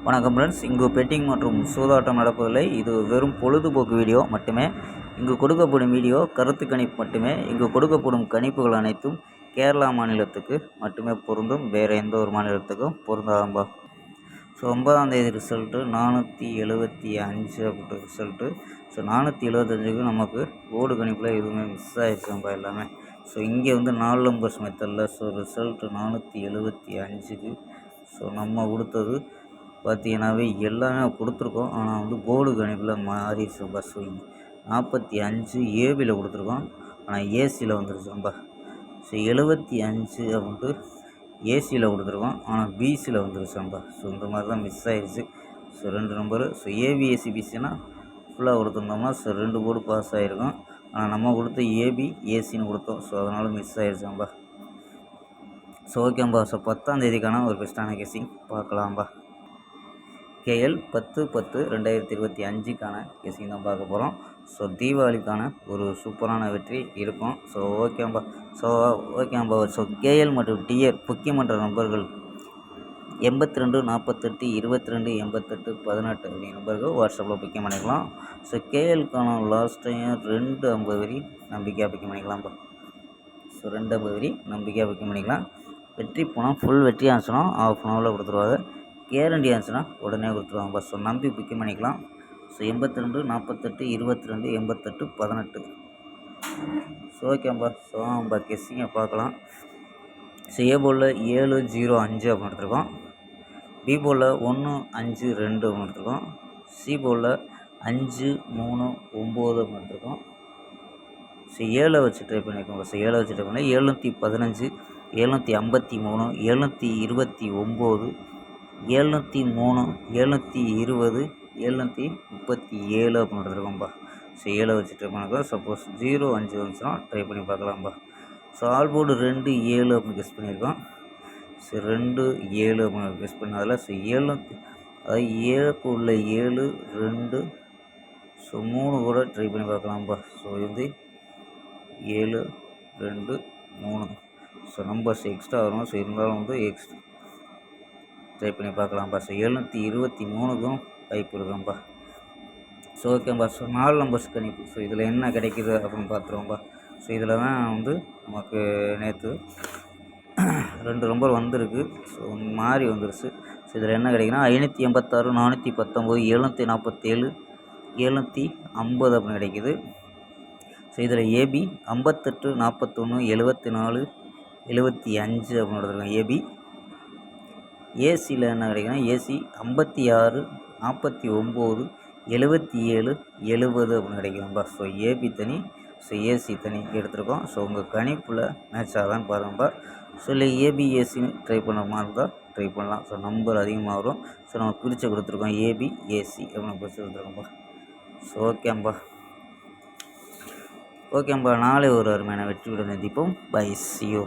வணக்கம் ஃப்ரெண்ட்ஸ், இங்கு பெட்டிங் மற்றும் சூதாட்டம் நடப்பதில்லை. இது வெறும் பொழுதுபோக்கு வீடியோ மட்டுமே. இங்கு கொடுக்கப்படும் வீடியோ கருத்து கணிப்பு மட்டுமே. இங்கு கொடுக்கப்படும் கணிப்புகள் அனைத்தும் கேரளா மாநிலத்துக்கு மட்டுமே பொருந்தும், வேறு எந்த ஒரு மாநிலத்துக்கும் பொருந்தாதம்பா. ஸோ 9ஆம் தேதி ரிசல்ட்டு 475 அப்படின்ற ரிசல்ட்டு. ஸோ 475க்கு நமக்கு போர்டு கணிப்பில் எதுவுமே மிஸ் ஆகிடுச்சும்பா எல்லாமே. ஸோ இங்கே வந்து 4 நம்பர்ஸ் மெத்தடில் ஸோ ரிசல்ட்டு 475க்கு ஸோ நம்ம கொடுத்தது பார்த்தீங்கன்னாவே எல்லாமே கொடுத்துருக்கோம். ஆனால் வந்து போர்டு கணிப்பில் மாறிடுச்சும்பா. ஸோ 45 ஏபியில் கொடுத்துருக்கோம், ஆனால் ஏசியில் வந்துருச்சும்பா. ஸோ 75 அப்படின்ட்டு ஏசியில் கொடுத்துருக்கோம், ஆனால் பிசியில் வந்துருச்சும்பா. ஸோ இந்த மாதிரி தான் மிஸ் ஆகிடுச்சு. So 2 number. ஸோ ஏபிஎஸ்சி பிசினா ஃபுல்லாக கொடுத்துருந்தோம்னா ஸோ 2 போர்டு பாஸ் ஆகிருக்கும். ஆனால் நம்ம கொடுத்த ஏபி ஏசின்னு கொடுத்தோம். ஸோ அதனால் மிஸ் ஆகிடுச்சாம்பா. ஸோ ஓகேம்பா. ஸோ 10ஆம் தேதிக்கான ஒரு பெஸ்ட்டான கெஸ்ஸிங் பார்க்கலாம்பா. கேஎல் 10/10/2025க்கான கெஸ்ஸிங் தான் பார்க்க போகிறோம். ஸோ தீபாவளிக்கான ஒரு சூப்பரான வெற்றி இருக்கும். ஸோ ஓகேம்பா. ஸோ கேஎல் மற்றும் டிஆர் முக்கியமன்ற நம்பர்கள் 82 48 22 88 18 அப்படிங்கிற நம்பர்கள் வாட்ஸ்அப்பில் புக்கிங் பண்ணிக்கலாம். ஸோ கேஎல்க்கான லாஸ்ட் டைம் 250 வரி நம்பிக்கையாக புக்கிங் பண்ணிக்கலாம்ப்பா. ஸோ 250 வரி நம்பிக்கையாக புக்கிங் பண்ணிக்கலாம். வெற்றி போனால் ஃபுல் வெற்றி ஆச்சுன்னா ½ அன் ஹவரில் கொடுத்துருவாங்க. கேரண்டி ஆச்சுன்னா உடனே கொடுத்துருவாங்கப்பா. ஸோ நம்பி புக்கிங் பண்ணிக்கலாம். ஸோ 82 48 22 88 18. ஸோ ஓகேம்பா. ஸோ நம்ம கெஸ்ஸிங்கை பார்க்கலாம். ஸோ ஏ போலில் 705 அப்படின்னு எடுத்துருக்கோம். பி போலில் 152 அப்படின்னு எடுத்துருக்கோம். சி போலில் 539 அப்படின்னு எடுத்துருக்கோம். ஸோ 7 வச்சு ட்ரை பண்ணியிருக்கோம். ஸோ 7 வச்சு ட்ரை பண்ணி 715 753 729 703 720 737 அப்படின்னு எடுத்துருக்கோம்ப்பா. ஸோ 7 வச்சு ட்ரை பண்ணியிருக்கோம். சப்போஸ் 05 வந்துச்சுன்னா ட்ரை பண்ணி பார்க்கலாம்ப்பா. ஸோ ஆல் போர்டு 2 7 அப்படின்னு கெஸ் பண்ணியிருக்கோம். ஸோ 2 7 அப்படின்னு கெஸ் பண்ணதில் ஸோ 7 அதாவது 7க்கு உள்ள 7 2 ஸோ 3 கூட ட்ரை பண்ணி பார்க்கலாம்ப்பா. ஸோ இது 7 2 3 ஸோ நம்பர்ஸ் எக்ஸ்ட்ரா வரும். ஸோ இருந்தாலும் வந்து எக்ஸ்ட்ரா ட்ரை பண்ணி பார்க்கலாம்ப்பா. ஸோ 723க்கும் வாய்ப்பு இருக்கும்ப்பா. ஸோ ஓகேம்பா. ஸோ 4 நம்பர்ஸ் கணிப்பு. ஸோ இதில் என்ன கிடைக்கிது அப்படின்னு பார்த்துருவோம்ப்பா. ஸோ இதில் தான் வந்து நமக்கு நேற்று 2 நம்பர் வந்திருக்கு. ஸோ மாறி வந்துருச்சு. ஸோ இதில் என்ன கிடைக்குன்னா 586 419 747 750 அப்படின்னு கிடைக்கிது. ஸோ இதில் ஏபி 58 41 74 75 அப்படின்னு எடுத்துருக்கோம் ஏபி. ஏசியில் என்ன கிடைக்குன்னா ஏசி 56 49 77 70 அப்படின்னு கிடைக்கும்பா. ஸோ ஏபி தனி, ஸோ ஏசி தனி எடுத்துருக்கோம். ஸோ உங்கள் கணிப்பில் மேட்ச் ஆகுதான்னு பாருங்கப்பா. ஸோ இல்லை ஏபி ஏசின்னு ட்ரை பண்ணுற மாதிரி இருந்தால் ட்ரை பண்ணலாம். ஸோ நம்பர் அதிகமாக வரும். ஸோ நம்ம பிரித்து கொடுத்துருக்கோம் ஏபி ஏசி அப்படின்னு பிரித்து கொடுத்துருக்கோம்ப்பா. ஸோ ஓகேம்பா. நாளை ஒரு அருமையான வெற்றியுடன் சந்திப்போம். Bye, see you.